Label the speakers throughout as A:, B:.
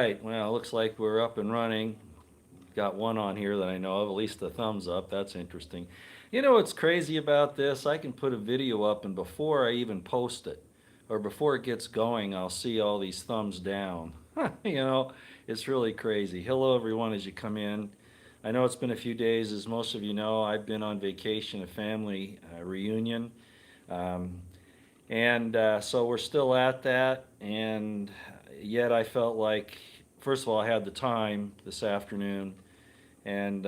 A: right. Well, looks like we're up and running. Got one on here that I know of, at least a thumbs up. That's interesting. You know what's crazy about this? I can put a video up, and before I even post it, or before it gets going, I'll see all these thumbs down. You know, it's really crazy. Hello, everyone, as you come in. I know it's been a few days. As most of you know, I've been on vacation, a family reunion. Um, and so we're still at that, and yet I felt like, first of all, I had the time this afternoon, and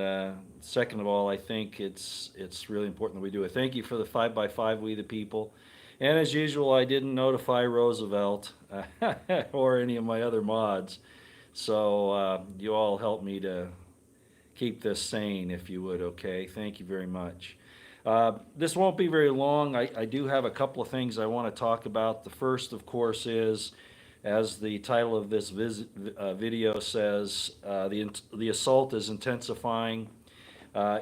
A: second of all, I think it's really important that we do it. Thank you for the 5x5, We the People. And as usual, I didn't notify Roosevelt or any of my other mods. So you all helped me to keep this sane, if you would, okay? Thank you very much. This won't be very long. I do have a couple of things I want to talk about. The first, of course, is, as the title of this video says, the assault is intensifying.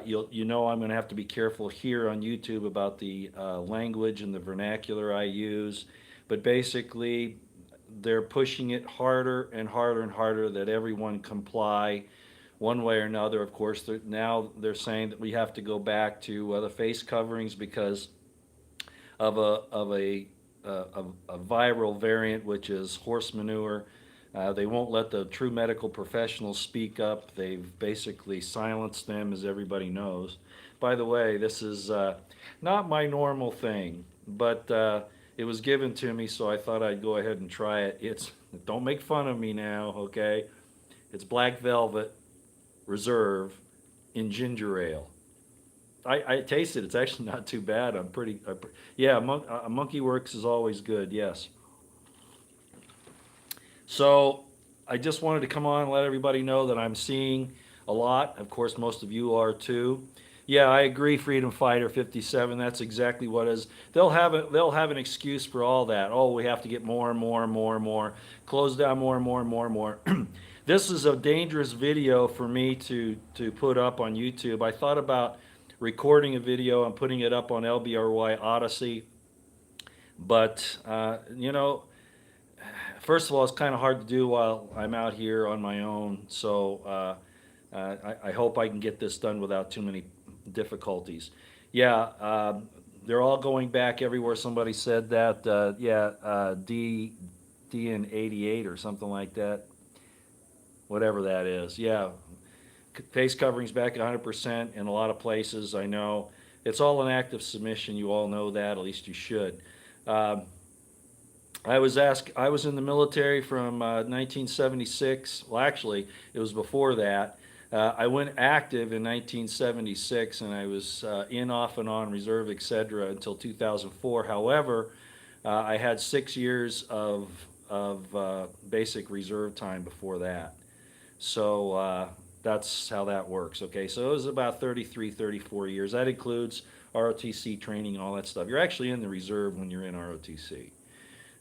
A: You know I'm going to have to be careful here on YouTube about the language and the vernacular I use, but basically they're pushing it harder and harder and harder that everyone comply one way or another. Of course, now they're saying that we have to go back to the face coverings because of a viral variant, which is horse manure. They won't let the true medical professionals speak up. They've basically silenced them, as everybody knows. By the way, this is not my normal thing, but it was given to me, so I thought I'd go ahead and try it. Don't make fun of me now, okay? It's Black Velvet Reserve in ginger ale. I tasted it. It's actually not too bad. Yeah, Monkey Works is always good, yes. So I just wanted to come on and let everybody know that I'm seeing a lot. Of course, most of you are too. Yeah, I agree, Freedom Fighter 57. That's exactly what it is. They'll have an excuse for all that. Oh, we have to get more and more and more and more. Close down more and more and more and more. This is a dangerous video for me to put up on YouTube. I thought about recording a video and putting it up on LBRY Odyssey, but you know, first of all, it's kind of hard to do while I'm out here on my own. So I hope I can get this done without too many difficulties. Yeah, they're all going back everywhere. Somebody said that. Yeah, D in 88 or something like that. Whatever that is. Yeah, face coverings back at 100% in a lot of places. I know it's all an act of submission. You all know that. At least you should. Um, I was asked. I was in the military from 1976. Well, actually, it was before that. I went active in 1976, and I was in, off, and on reserve, etc., until 2004. However, I had 6 years of basic reserve time before that. So that's how that works. Okay, so it was about 33, 34 years. That includes ROTC training, all that stuff. You're actually in the reserve when you're in ROTC.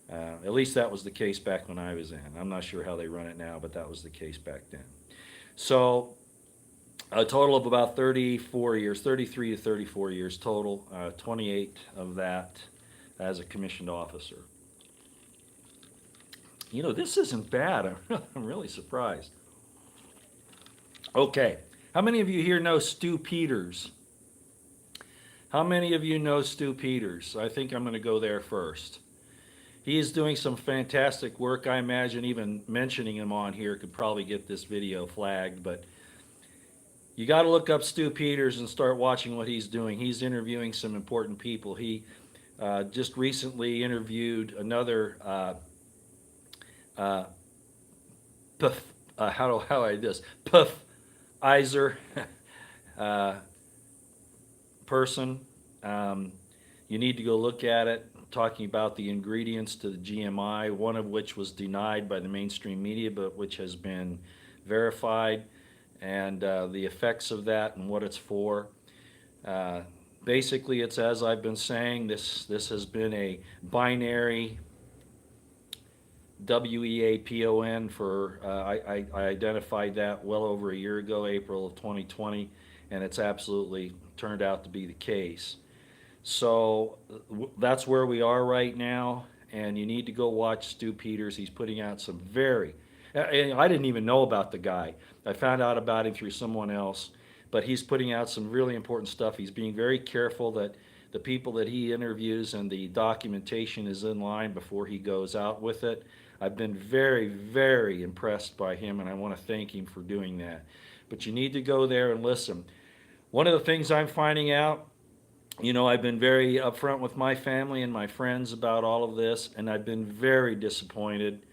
A: At least that was the case back when I was in. I'm not sure how they run it now, but that was the case back then. So a total of about 34 years, 33 to 34 years total, 28 of that as a commissioned officer. You know, this isn't bad. I'm really surprised. Okay, how many of you here know Stu Peters? How many of you know Stu Peters? I think I'm going to go there first. He is doing some fantastic work. I imagine even mentioning him on here could probably get this video flagged, but you got to look up Stu Peters and start watching what he's doing. He's interviewing some important people. He just recently interviewed another how do I do this? Iser person. You need to go look at it, talking about the ingredients to the GMI, one of which was denied by the mainstream media, but which has been verified, and the effects of that and what it's for. Basically, it's, as I've been saying, this has been a binary WEAPON for, I identified that well over a year ago, April of 2020, and it's absolutely turned out to be the case. So that's where we are right now, and you need to go watch Stu Peters. He's putting out some And I didn't even know about the guy. I found out about him through someone else, but he's putting out some really important stuff. He's being very careful that the people that he interviews and the documentation is in line before he goes out with it. I've been very, very impressed by him, and I want to thank him for doing that. But you need to go there and listen. One of the things I'm finding out, I've been very upfront with my family and my friends about all of this, and I've been very disappointed.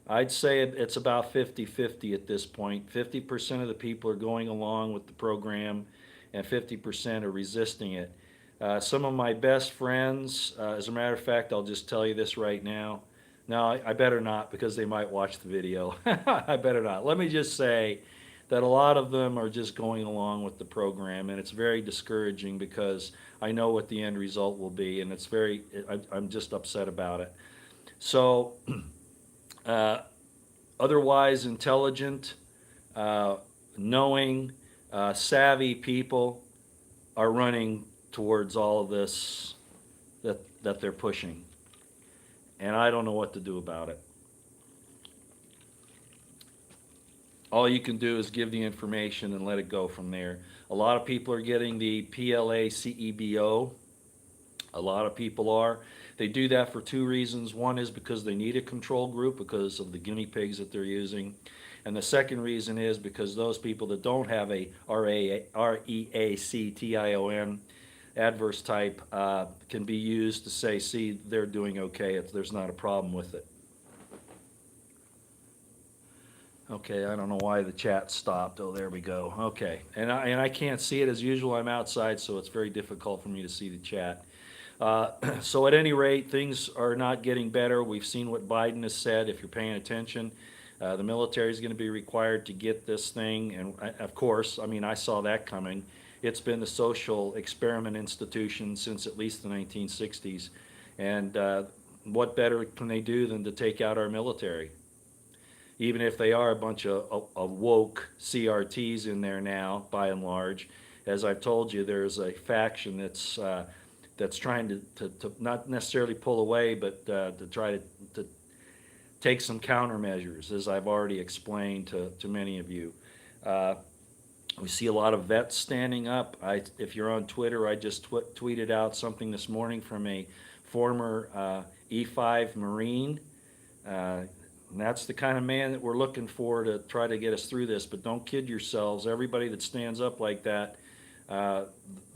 A: I'd say it's about 50-50 at this point. 50% of the people are going along with the program, and 50% are resisting it. Some of my best friends, as a matter of fact, I'll just tell you this right now. No, I better not, because they might watch the video. I better not. Let me just say that a lot of them are just going along with the program, and it's very discouraging because I know what the end result will be, and I'm just upset about it. So, otherwise intelligent, knowing, savvy people are running towards all of this that they're pushing. And I don't know what to do about it. All you can do is give the information and let it go from there. A lot of people are getting the PLA CEBO. A lot of people are. They do that for two reasons. One is because they need a control group because of the guinea pigs that they're using. And the second reason is because those people that don't have a REACTION adverse type can be used to say, see, they're doing okay. There's not a problem with it. Okay, I don't know why the chat stopped. Oh, there we go. Okay, and I can't see it as usual. I'm outside, so it's very difficult for me to see the chat. So at any rate, things are not getting better. We've seen what Biden has said. If you're paying attention, the military is going to be required to get this thing. And of course, I saw that coming. It's been the social experiment institution since at least the 1960s. And what better can they do than to take out our military? Even if they are a bunch of woke CRTs in there now, by and large. As I've told you, there's a faction that's trying to not necessarily pull away, but to try to take some countermeasures, as I've already explained to many of you. We see a lot of vets standing up. If you're on Twitter, I just tweeted out something this morning from a former E5 Marine. And that's the kind of man that we're looking for to try to get us through this. But don't kid yourselves. Everybody that stands up like that, the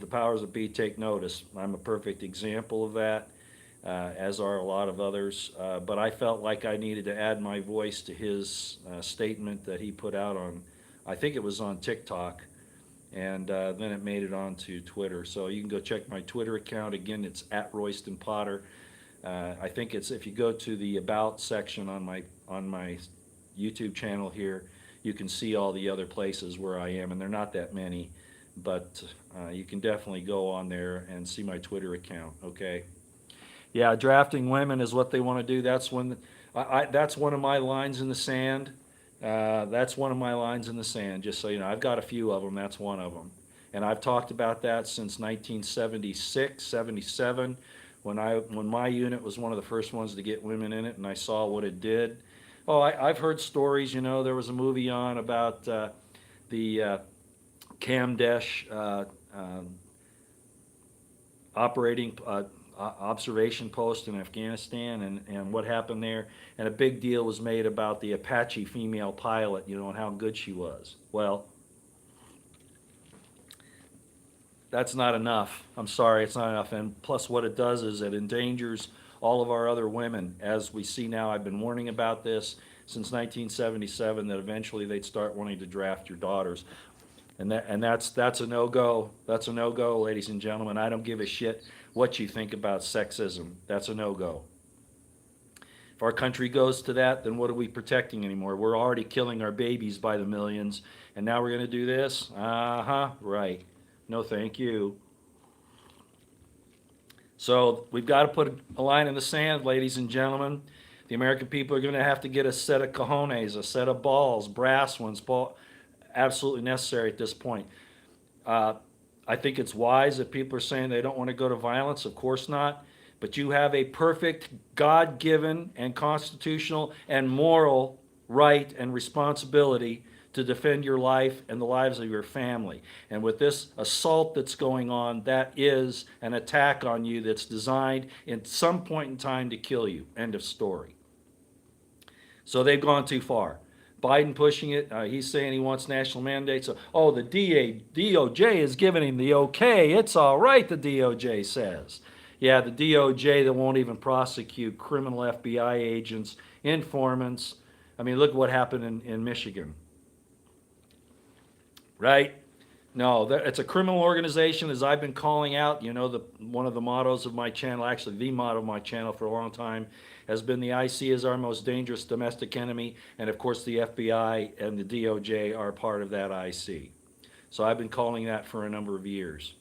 A: powers that be take notice. I'm a perfect example of that, as are a lot of others. But I felt like I needed to add my voice to his statement that he put out on, I think it was on TikTok, and then it made it onto Twitter. So you can go check my Twitter account. Again, it's at Royston Potter. I think it's, if you go to the About section on my YouTube channel here, you can see all the other places where I am, and they're not that many, but you can definitely go on there and see my Twitter account. Okay. Yeah, drafting women is what they want to do. That's that's one of my lines in the sand. That's one of my lines in the sand, just so you know. I've got a few of them. That's one of them. And I've talked about that since 1976, 77, when my unit was one of the first ones to get women in it, and I saw what it did. Oh, I've heard stories, there was a movie on about the Kamdesh operating observation post in Afghanistan and what happened there. And a big deal was made about the Apache female pilot, and how good she was. Well, that's not enough. I'm sorry, it's not enough. And plus what it does is it endangers all of our other women. As we see now, I've been warning about this since 1977, that eventually they'd start wanting to draft your daughters. And that's a no-go. That's a no-go, ladies and gentlemen. I don't give a shit what you think about sexism. That's a no-go. If our country goes to that, then what are we protecting anymore? We're already killing our babies by the millions, and now we're going to do this? Right. No, thank you. So we've got to put a line in the sand, ladies and gentlemen. The American people are going to have to get a set of cojones, a set of balls, brass ones, absolutely necessary at this point. I think it's wise that people are saying they don't want to go to violence. Of course not. But you have a perfect, God-given and constitutional and moral right, and responsibility to defend your life and the lives of your family. And with this assault that's going on, that is an attack on you that's designed at some point in time to kill you. End of story. So they've gone too far. Biden pushing it. He's saying he wants national mandates. So, oh, the DOJ is giving him the okay. It's all right, the DOJ says. Yeah, the DOJ that won't even prosecute criminal FBI agents, informants. I mean, look what happened in Michigan, right? No, it's a criminal organization, as I've been calling out. You know, one of the mottos of my channel, actually the motto of my channel for a long time, has been the IC is our most dangerous domestic enemy, and of course the FBI and the DOJ are part of that IC. So I've been calling that for a number of years.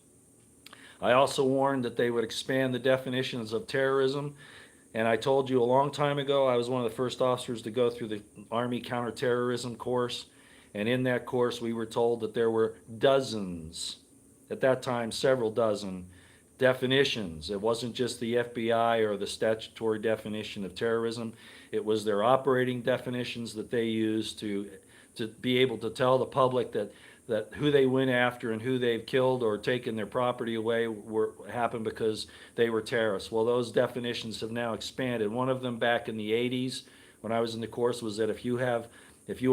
A: I also warned that they would expand the definitions of terrorism, and I told you a long time ago, I was one of the first officers to go through the Army counterterrorism course. And in that course, we were told that there were dozens, at that time, several dozen definitions. It wasn't just the FBI or the statutory definition of terrorism. It was their operating definitions that they used to be able to tell the public that who they went after and who they've killed or taken their property away happened because they were terrorists. Well, those definitions have now expanded. One of them back in the 80s, when I was in the course, was that if you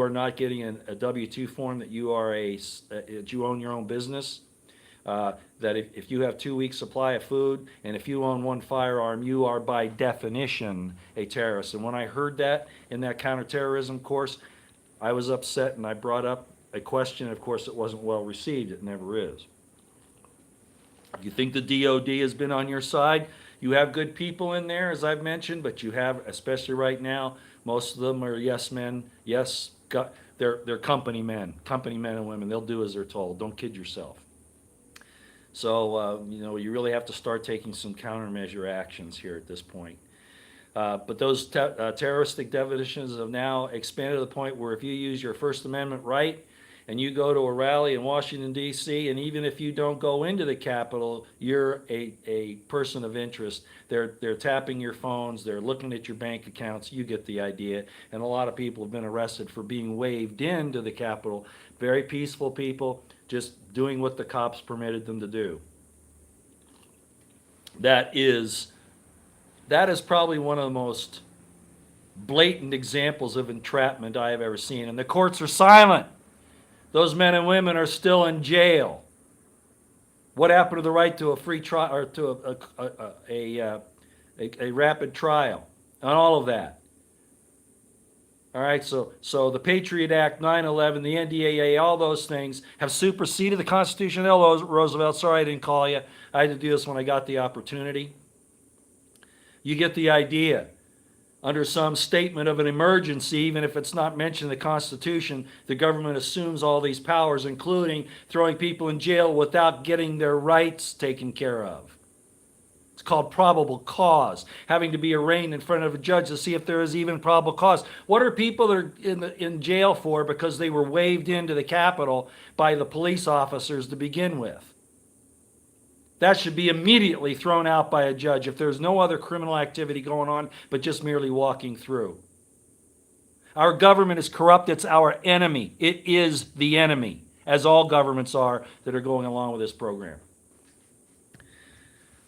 A: are not getting a W-2 form that you are that you own your own business, that if you have 2 weeks supply of food and if you own one firearm, you are by definition a terrorist. And when I heard that in that counterterrorism course, I was upset and I brought up a question. Of course, it wasn't well received. It never is. You think the DOD has been on your side? You have good people in there, as I've mentioned, but you have, especially right now, most of them are yes men. Yes, they're company men and women. They'll do as they're told. Don't kid yourself. So, you really have to start taking some countermeasure actions here at this point. But those terroristic definitions have now expanded to the point where if you use your First Amendment right and you go to a rally in Washington, D.C., and even if you don't go into the Capitol, you're a person of interest. They're tapping your phones. They're looking at your bank accounts. You get the idea. And a lot of people have been arrested for being waved into the Capitol. Very peaceful people, just doing what the cops permitted them to do. That is probably one of the most blatant examples of entrapment I have ever seen. And the courts are silent. Those men and women are still in jail. What happened to the right to a free trial or to a rapid trial on all of that? All right, so the Patriot Act, 9/11, the NDAA, all those things have superseded the Constitution. Roosevelt, sorry I didn't call you. I had to do this when I got the opportunity. You get the idea. Under some statement of an emergency, even if it's not mentioned in the Constitution, the government assumes all these powers, including throwing people in jail without getting their rights taken care of. It's called probable cause, having to be arraigned in front of a judge to see if there is even probable cause. What are people that are in jail for because they were waved into the Capitol by the police officers to begin with? That should be immediately thrown out by a judge if there's no other criminal activity going on, but just merely walking through. Our government is corrupt. It's our enemy. It is the enemy, as all governments are that are going along with this program.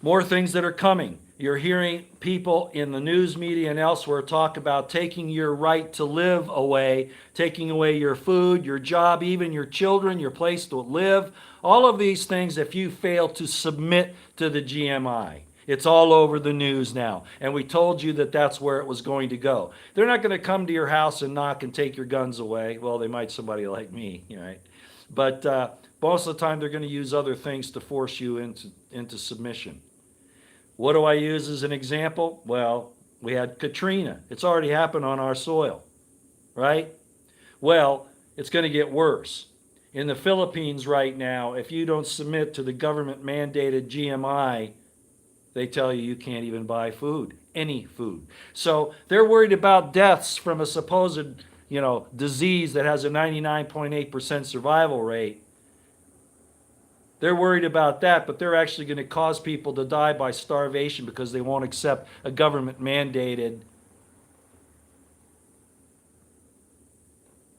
A: More things that are coming. You're hearing people in the news media and elsewhere talk about taking your right to live away, taking away your food, your job, even your children, your place to live. All of these things if you fail to submit to the GMI. It's all over the news now. And we told you that that's where it was going to go. They're not going to come to your house and knock and take your guns away. Well, they might, somebody like me, right? But most of the time they're going to use other things to force you into submission. What do I use as an example? Well, we had Katrina. It's already happened on our soil, right? Well, it's going to get worse. In the Philippines right now, if you don't submit to the government-mandated GMI, they tell you can't even buy food, any food. So they're worried about deaths from a supposed, disease that has a 99.8% survival rate. They're worried about that, but they're actually going to cause people to die by starvation because they won't accept a government-mandated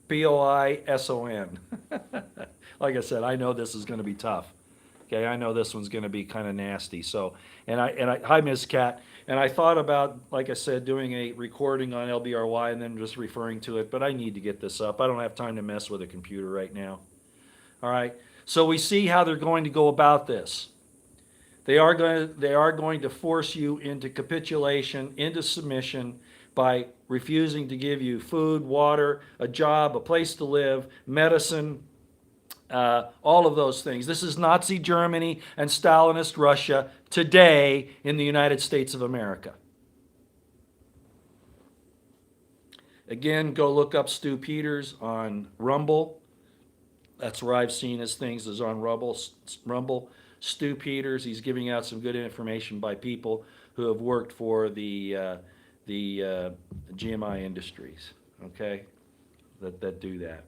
A: Poison. Like I said, I know this is going to be tough. Okay, I know this one's going to be kind of nasty. So, hi, Ms. Cat. And I thought about, like I said, doing a recording on LBRY and then just referring to it, but I need to get this up. I don't have time to mess with a computer right now. All right. So we see how they're going to go about this. They are going to force you into capitulation, into submission by refusing to give you food, water, a job, a place to live, medicine, all of those things. This is Nazi Germany and Stalinist Russia today in the United States of America. Again, go look up Stu Peters on Rumble. That's where I've seen his things, is on Rumble. Stu Peters, he's giving out some good information by people who have worked for the GMI Industries, okay, that do that.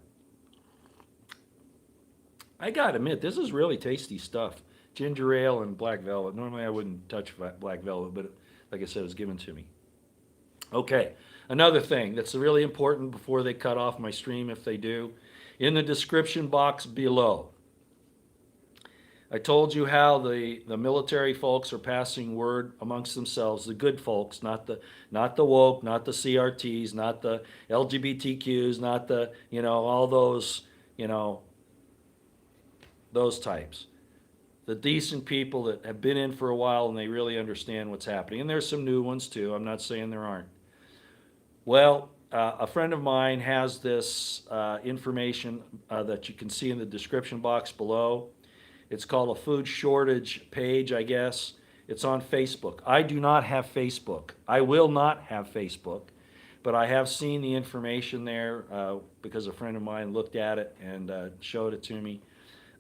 A: I gotta admit, this is really tasty stuff. Ginger ale and black velvet. Normally I wouldn't touch black velvet, but like I said, it was given to me. Okay, another thing that's really important before they cut off my stream, if they do, in the description box below. I told you how the military folks are passing word amongst themselves, the good folks, not the woke, not the CRTs, not the LGBTQs, not the, all those, those types. The decent people that have been in for a while and they really understand what's happening. And there's some new ones too. I'm not saying there aren't. Well, a friend of mine has this information that you can see in the description box below. It's called a food shortage page, I guess. It's on Facebook. I do not have Facebook. I will not have Facebook, but I have seen the information there because a friend of mine looked at it and showed it to me.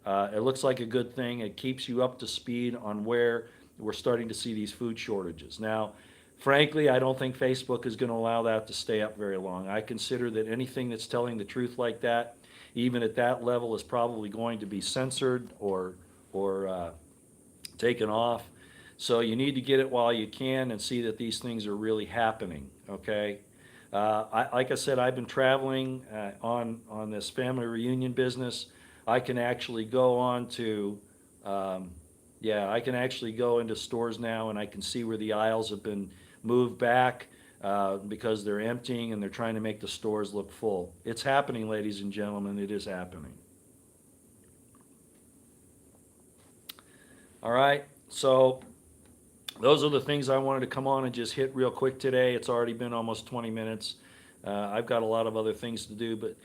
A: It looks like a good thing. It keeps you up to speed on where we're starting to see these food shortages. Now, frankly, I don't think Facebook is going to allow that to stay up very long. I consider that anything that's telling the truth like that, even at that level, is probably going to be censored or taken off. So you need to get it while you can and see that these things are really happening, okay? Like I said, I've been traveling on this family reunion business. I can actually go on to, I can actually go into stores now and I can see where the aisles have been moved back because they're emptying and they're trying to make the stores look full. It's happening, ladies and gentlemen. It is happening. All right, so those are the things I wanted to come on and just hit real quick today. It's already been almost 20 minutes. I've got a lot of other things to do, but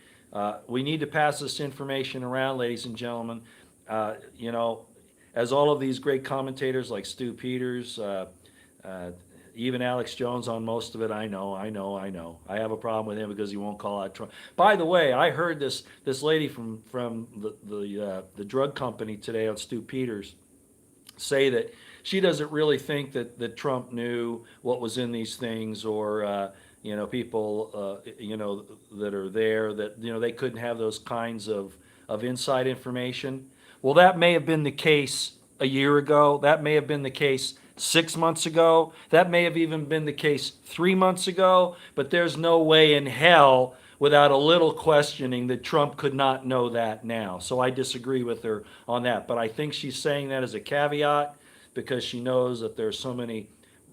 A: we need to pass this information around, ladies and gentlemen. As all of these great commentators like Stu Peters, even Alex Jones on most of it, I know. I have a problem with him because he won't call out Trump. By the way, I heard this lady from the drug company today on Stu Peters say that she doesn't really think that Trump knew what was in these things, or people that are there, that they couldn't have those kinds of inside information. Well, that may have been the case a year ago. That may have been the case 6 months ago. That may have even been the case 3 months ago. But there's no way in hell, without a little questioning, that Trump could not know that now. So I disagree with her on that. But I think she's saying that as a caveat because she knows that there's so many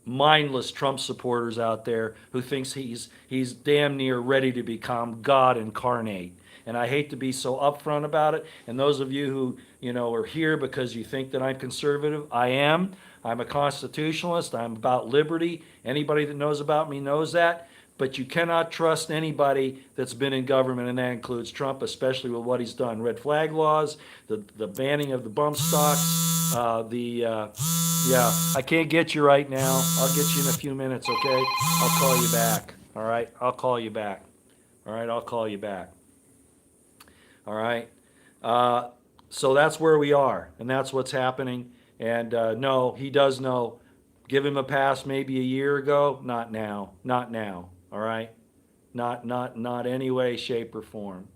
A: mindless Trump supporters out there who thinks he's damn near ready to become God incarnate. And I hate to be so upfront about it. And those of you who are here because you think that I'm conservative, I am. I'm a constitutionalist. I'm about liberty. Anybody that knows about me knows that. But you cannot trust anybody that's been in government, and that includes Trump, especially with what he's done. Red flag laws, the banning of the bump stocks, I can't get you right now. I'll get you in a few minutes, okay? I'll call you back, all right? I'll call you back, all right? I'll call you back, all right? So that's where we are, and that's what's happening. And no, he does know. Give him a pass maybe a year ago. Not now. Not now. All right? Not any way, shape, or form.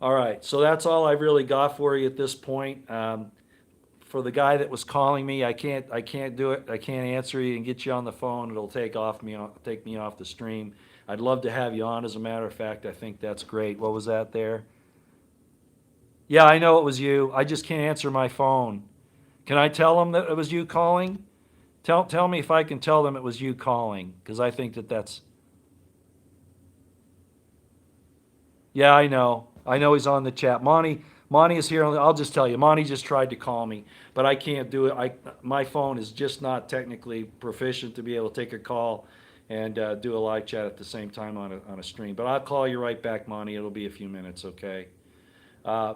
A: All right. So that's all I've really got for you at this point. For the guy that was calling me, I can't do it. I can't answer you and get you on the phone. It'll take me off the stream. I'd love to have you on, as a matter of fact. I think that's great. What was that there? Yeah, I know it was you. I just can't answer my phone. Can I tell them that it was you calling? Tell me if I can tell them it was you calling, because I think that's. Yeah, I know. I know he's on the chat. Monty is here. I'll just tell you, Monty just tried to call me, but I can't do it. My phone is just not technically proficient to be able to take a call and do a live chat at the same time on a stream. But I'll call you right back, Monty. It'll be a few minutes, okay? Uh,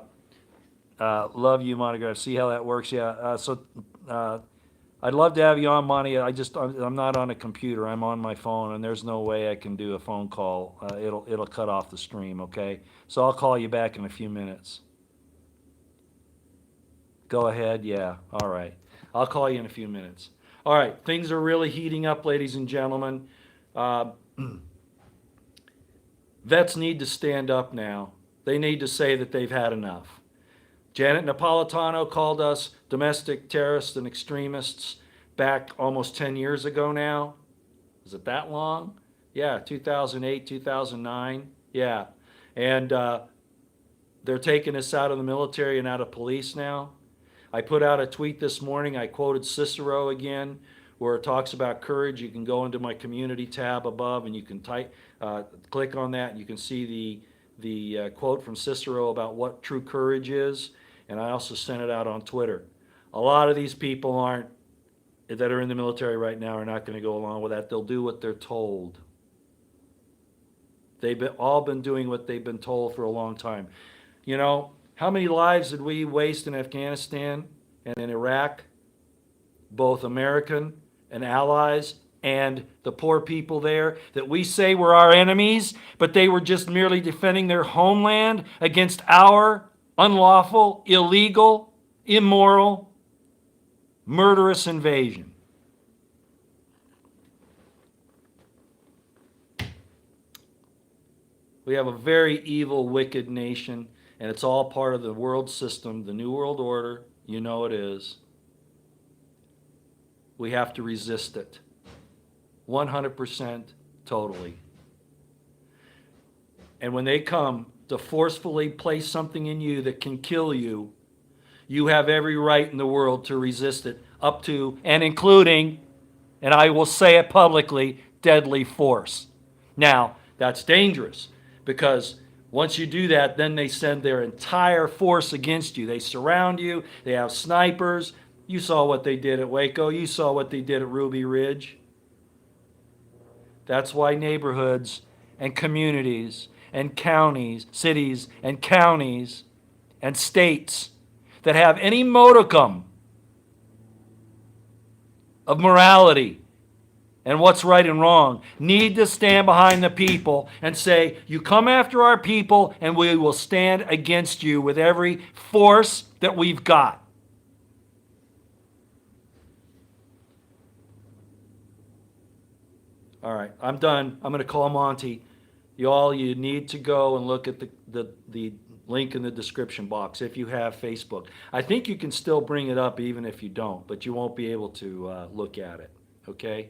A: love you, Monty. See how that works. Yeah. Uh, I'd love to have you on, Monty. I'm not on a computer. I'm on my phone, and there's no way I can do a phone call. It'll cut off the stream. Okay. So I'll call you back in a few minutes. Go ahead. Yeah. All right. I'll call you in a few minutes. All right. Things are really heating up, ladies and gentlemen. Uh, vets need to stand up now. They need to say that they've had enough. Janet Napolitano called us domestic terrorists and extremists back almost 10 years ago now. Is it that long? Yeah, 2008, 2009. Yeah. And they're taking us out of the military and out of police now. I put out a tweet this morning. I quoted Cicero again, where it talks about courage. You can go into my community tab above and you can click on that and you can see the quote from Cicero about what true courage is. And I also sent it out on Twitter. A lot of these people that are in the military right now are not going to go along with that. They'll do what they're told. They've all been doing what they've been told for a long time. You know, how many lives did we waste in Afghanistan and in Iraq? Both American and allies and the poor people there that we say were our enemies, but they were just merely defending their homeland against our unlawful, illegal, immoral, murderous invasion. We have a very evil, wicked nation, and it's all part of the world system, the New World Order. You know it is. We have to resist it. 100%, totally. And when they come to forcefully place something in you that can kill you, you have every right in the world to resist it, up to and including, and I will say it publicly, deadly force. Now, that's dangerous because once you do that, then they send their entire force against you. They surround you. They have snipers. You saw what they did at Waco. You saw what they did at Ruby Ridge. That's why neighborhoods and communities and counties, cities and counties and states that have any modicum of morality and what's right and wrong need to stand behind the people and say, you come after our people and we will stand against you with every force that we've got. All right, I'm done. I'm going to call Monty. You need to go and look at the link in the description box if you have Facebook. I think you can still bring it up even if you don't, but you won't be able to look at it, okay?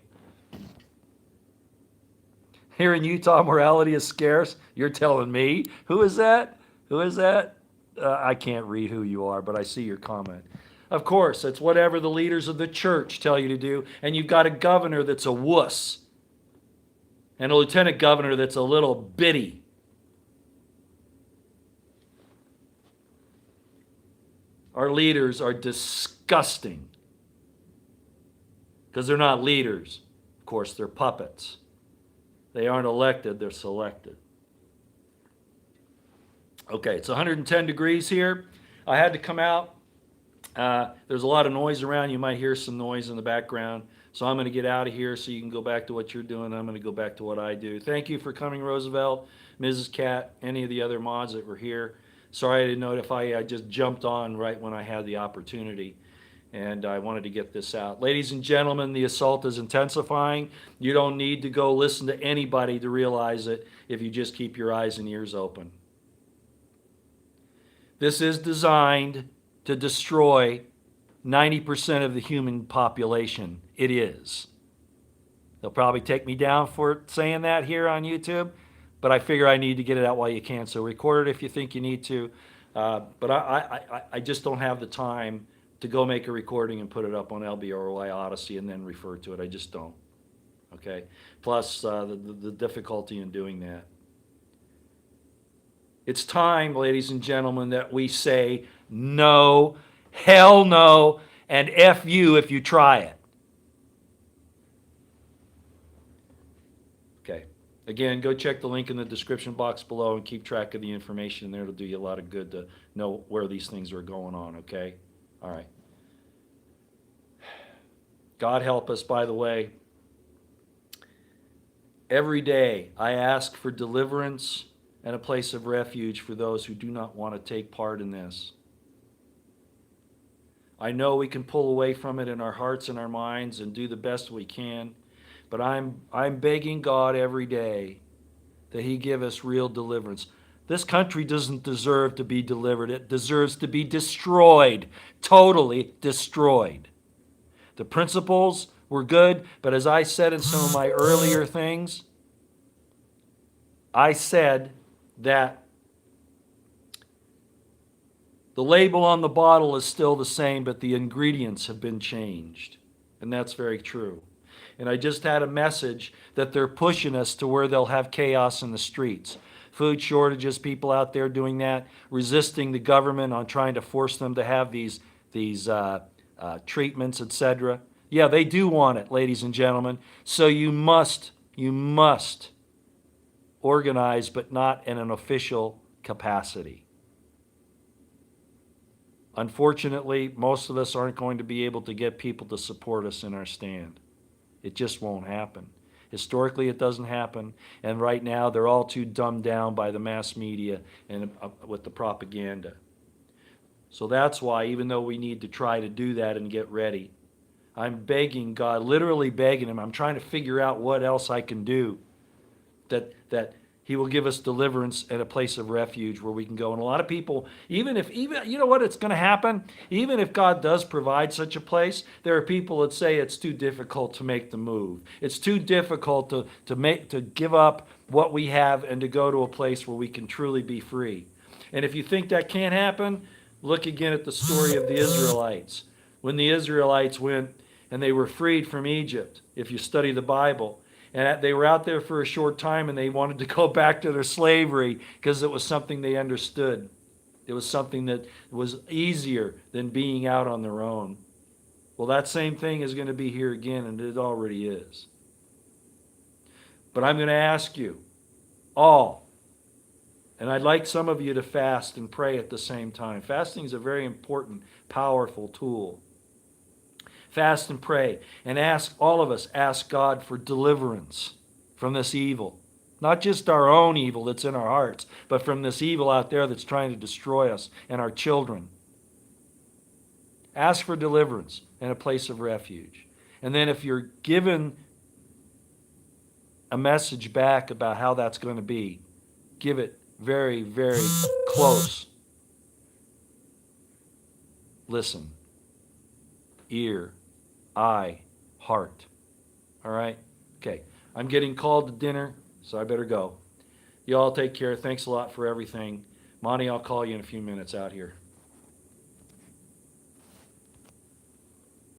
A: Here in Utah, morality is scarce. You're telling me? Who is that? Who is that? I can't read who you are, but I see your comment. Of course, it's whatever the leaders of the church tell you to do, and you've got a governor that's a wuss and a lieutenant governor that's a little bitty. Our leaders are disgusting because they're not leaders. Of course, they're puppets. They aren't elected, they're selected. Okay, it's 110 degrees here. I had to come out. There's a lot of noise around. You might hear some noise in the background. So I'm going to get out of here so you can go back to what you're doing. I'm going to go back to what I do. Thank you for coming, Roosevelt, Mrs. Cat, any of the other mods that were here. Sorry I didn't notify you. I just jumped on right when I had the opportunity, and I wanted to get this out. Ladies and gentlemen, the assault is intensifying. You don't need to go listen to anybody to realize it if you just keep your eyes and ears open. This is designed to destroy 90% of the human population. It is. They'll probably take me down for saying that here on YouTube, but I figure I need to get it out while you can. So record it if you think you need to. But I just don't have the time to go make a recording and put it up on LBRY Odyssey and then refer to it. I just don't. Okay? Plus the difficulty in doing that. It's time, ladies and gentlemen, that we say no, hell no, and F you if you try it. Okay. Again, go check the link in the description box below and keep track of the information there. It'll do you a lot of good to know where these things are going on, okay? All right. God help us, by the way. Every day I ask for deliverance and a place of refuge for those who do not want to take part in this. I know we can pull away from it in our hearts and our minds and do the best we can, but I'm begging God every day that He give us real deliverance. This country doesn't deserve to be delivered. It deserves to be destroyed, totally destroyed. The principles were good, but as I said in some of my earlier things, I said that the label on the bottle is still the same, but the ingredients have been changed. And that's very true. And I just had a message that they're pushing us to where they'll have chaos in the streets. Food shortages, people out there doing that, resisting the government on trying to force them to have these treatments, etc. Yeah, they do want it, ladies and gentlemen. So you must organize, but not in an official capacity. Unfortunately, most of us aren't going to be able to get people to support us in our stand. It just won't happen. Historically, it doesn't happen, and right now they're all too dumbed down by the mass media and with the propaganda. So that's why, even though we need to try to do that and get ready, I'm begging God, literally begging Him. I'm trying to figure out what else I can do that He will give us deliverance and a place of refuge where we can go. And a lot of people, even you know what, it's going to happen. Even if God does provide such a place, there are people that say it's too difficult to make the move. It's too difficult to give up what we have and to go to a place where we can truly be free. And if you think that can't happen, look again at the story of the Israelites. When the Israelites went and they were freed from Egypt, if you study the Bible, and they were out there for a short time and they wanted to go back to their slavery because it was something they understood. It was something that was easier than being out on their own. Well, that same thing is going to be here again, and it already is. But I'm going to ask you all, and I'd like some of you to fast and pray at the same time. Fasting is a very important, powerful tool. Fast and pray, and all of us ask God for deliverance from this evil. Not just our own evil that's in our hearts, but from this evil out there that's trying to destroy us and our children. Ask for deliverance and a place of refuge. And then if you're given a message back about how that's going to be, give it very, very close. Listen. Ear. Eye, heart. All right? Okay. I'm getting called to dinner, so I better go. You all take care. Thanks a lot for everything. Monty, I'll call you in a few minutes out here.